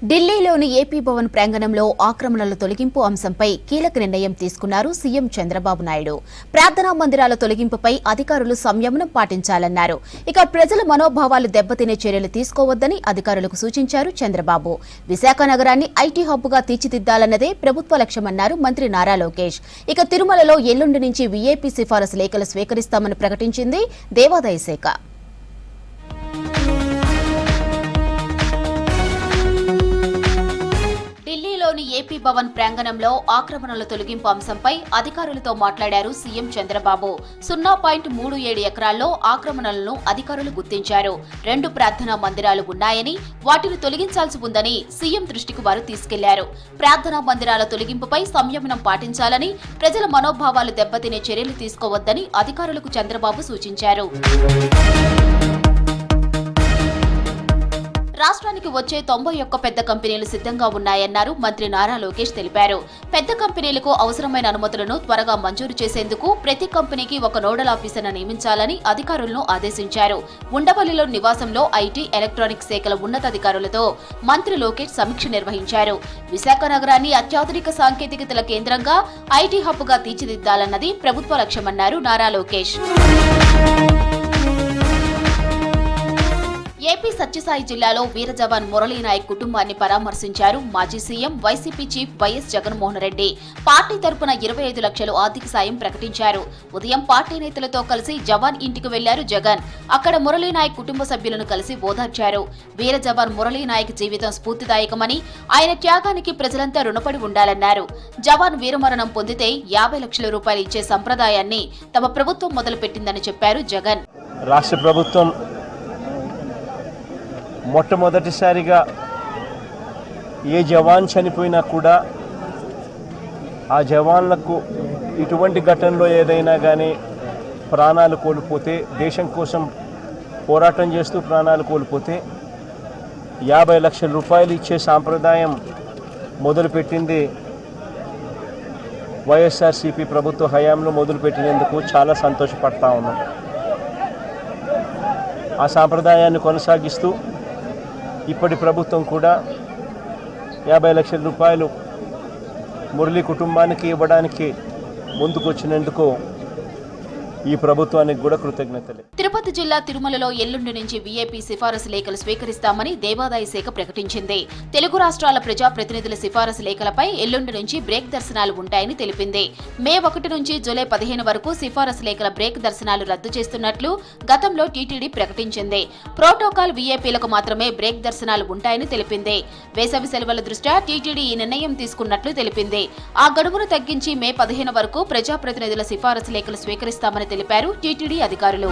ఢిల్లీలోని ఏపీ భవన్ ప్రాంగణంలో ఆక్రమణల తొలగింపు అంశంపై కీలక నిర్ణయం తీసుకున్నారు సీఎం చంద్రబాబు నాయుడు. ప్రార్థనా మందిరాల తొలగింపుపై అధికారులు సంయమనం పాటించాలన్నారు. ఇక ప్రజల మనోభావాలు దెబ్బతినే చర్యలు తీసుకోవద్దని అధికారులకు సూచించారు చంద్రబాబు. విశాఖ నగరాన్ని ఐటీ హబ్గా తీర్చిదిద్దాలన్నదే ప్రభుత్వ లక్ష్యమన్నారు మంత్రి నారా లోకేష్. ఇక తిరుమలలో ఎల్లుండి నుంచి వీఐపీ సిఫారసు లేఖలు స్వీకరిస్తామని ప్రకటించింది దేవాదాయ శాఖ. ఢిల్లీలోని ఏపీ భవన్ ప్రాంగణంలో ఆక్రమణల తొలగింపు అంశంపై అధికారులతో మాట్లాడారు సీఎం చంద్రబాబు. 0.37 ఎకరాల్లో ఆక్రమణలను అధికారులు గుర్తించారు. 2 ప్రార్థనా మందిరాలు ఉన్నాయని, వాటిని తొలగించాల్సి ఉందని సీఎం దృష్టికి వారు తీసుకెళ్లారు. ప్రార్థనా మందిరాల తొలగింపుపై సంయమనం పాటించాలని, ప్రజల మనోభావాలు దెబ్బతినే చర్యలు తీసుకోవద్దని అధికారులకు చంద్రబాబు సూచించారు. రాష్ట్రానికి వచ్చే 91 పెద్ద కంపెనీలు సిద్ధంగా ఉన్నాయన్నారు మంత్రి నారా లోకేష్ తెలిపారు. పెద్ద కంపెనీలకు అవసరమైన అనుమతులను త్వరగా మంజూరు చేసేందుకు ప్రతి కంపెనీకి ఒక నోడల్ ఆఫీసర్ను నియమించాలని అధికారులను ఆదేశించారు. ఉండవల్లిలో నివాసంలో ఐటీ, ఎలక్ట్రానిక్స్ శాఖల ఉన్నతాధికారులతో మంత్రి లోకేష్ సమీక్ష నిర్వహించారు. విశాఖ నగరాన్ని అత్యాధునిక సాంకేతికతల కేంద్రంగా ఐటీ హబ్గా తీర్చిదిద్దాలన్నది ప్రభుత్వ లక్ష్యమన్నారు నారా లోకేష్. ఏపీ సత్యసాయి జిల్లాలో వీర జవాన్ మురళీనాయక్ కుటుంబాన్ని పరామర్శించారు మాజీ CM YCP chief YS Jaganmohan Reddy. Party తరపున 25 లక్షలు ఆర్థిక సాయం ప్రకటించారు. ఉదయం పార్టీ నేతలతో కలిసి జవాన్ ఇంటికి వెళ్లారు జగన్. అక్కడ మురళీనాయక్ కుటుంబ సభ్యులను కలిసి ఓదార్చారు. వీర జవాన్ మురళీనాయక్ జీవితం స్ఫూర్తిదాయకమని, ఆయన త్యాగానికి ప్రజలంతా రుణపడి ఉండాలన్నారు. జవాన్ వీరమరణం పొందితే 50 లక్షల రూపాయలు ఇచ్చే సంప్రదాయాన్ని తమ ప్రభుత్వం మొదలుపెట్టిందని చెప్పారు జగన్. రాష్ట్ర ప్రభుత్వం మొట్టమొదటిసారిగా ఏ జవాన్ చనిపోయినా కూడా ఆ జవాన్లకు ఇటువంటి ఘటనలో ఏదైనా కానీ ప్రాణాలు కోల్పోతే, దేశం కోసం పోరాటం చేస్తూ ప్రాణాలు కోల్పోతే 50 లక్షల రూపాయలు ఇచ్చే సాంప్రదాయం మొదలుపెట్టింది వైఎస్ఆర్సీపీ ప్రభుత్వ హయాంలో మొదలుపెట్టినందుకు చాలా సంతోషపడతా ఉన్నాం. ఆ సాంప్రదాయాన్ని కొనసాగిస్తూ ఇప్పటి ప్రభుత్వం కూడా 50 లక్షల రూపాయలు మురళి కుటుంబానికి ఇవ్వడానికి ముందుకొచ్చినందుకు ఈ ప్రభుత్వానికి కూడా కృతజ్ఞతలు. తిరుపతి జిల్లా తిరుమలలో ఎల్లుండి నుంచి వీఐపీ సిఫారసు లేఖలు స్వీకరిస్తామని దేవాదాయ శాఖ ప్రకటించింది. తెలుగు రాష్ట్రాల ప్రజాప్రతినిధుల సిఫారసు లేఖలపై ఎల్లుండి నుంచి బ్రేక్ దర్శనాలు ఉంటాయని తెలిపింది. మే 1 నుంచి జూలై 15 వరకు సిఫారసు లేఖల బ్రేక్ దర్శనాలు రద్దు చేస్తున్నట్లు గతంలో టీటీడీ ప్రకటించింది. ప్రోటోకాల్ వీఐపీలకు మాత్రమే బ్రేక్ దర్శనాలు ఉంటాయని తెలిపింది. వేసవి సెలవుల దృష్ట్యా టీటీడీ ఈ నిర్ణయం తీసుకున్నట్లు తెలిపింది. ఆ గడువును తగ్గించి మే 15 వరకు ప్రజాప్రతినిధుల సిఫారసు లేఖలు స్వీకరిస్తామని తెలిపారు టీటీడీ అధికారులు.